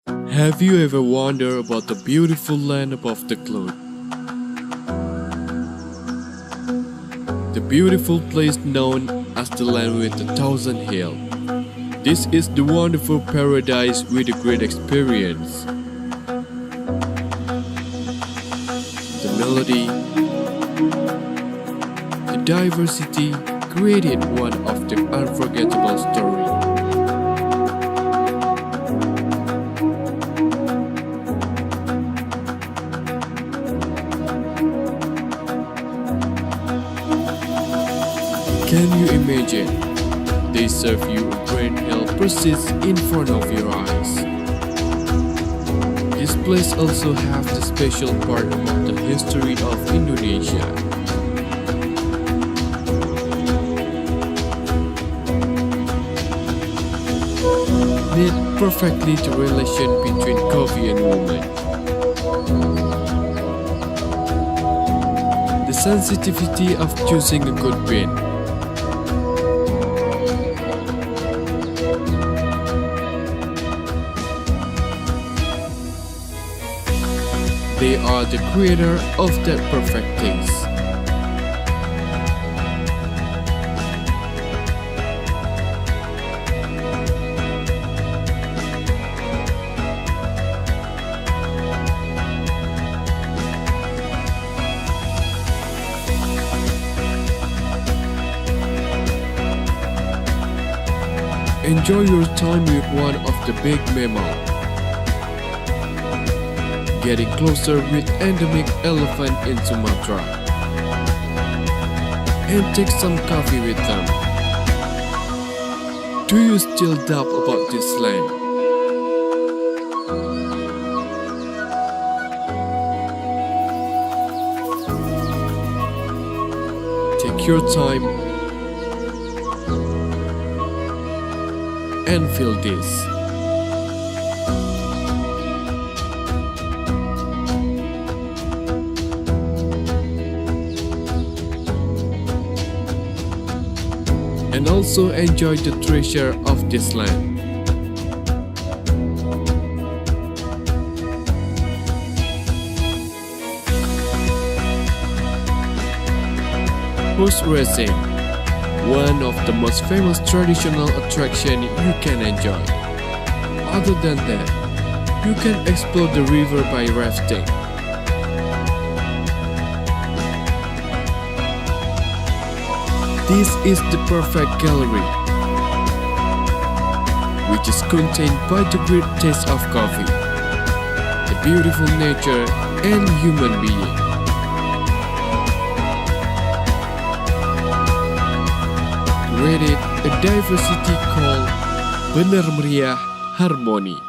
Have you ever wondered about the beautiful land above the cloud? The beautiful place known as the land with 1,000 hills. This is the wonderful paradise with a great experience. The melody, the diversity created one of the unforgettable stories. Can you imagine? They serve you a grand meal persists in front of your eyes. This place also has the special part about the history of Indonesia. Knit perfectly the relation between coffee and woman. The sensitivity of choosing a good bean. They are the creator of that perfect taste. Enjoy your time with one of the big mammals. Getting closer with endemic elephant in Sumatra. And take some coffee with them. Do you still doubt about this land? Take your time and feel this. And also enjoy the treasure of this land. Horse racing, one of the most famous traditional attractions you can enjoy. Other than that, you can explore the river by rafting. This is the perfect gallery, which is contained by the great taste of coffee, the beautiful nature, and human being. Created a diversity called Bener Meriah Harmoni.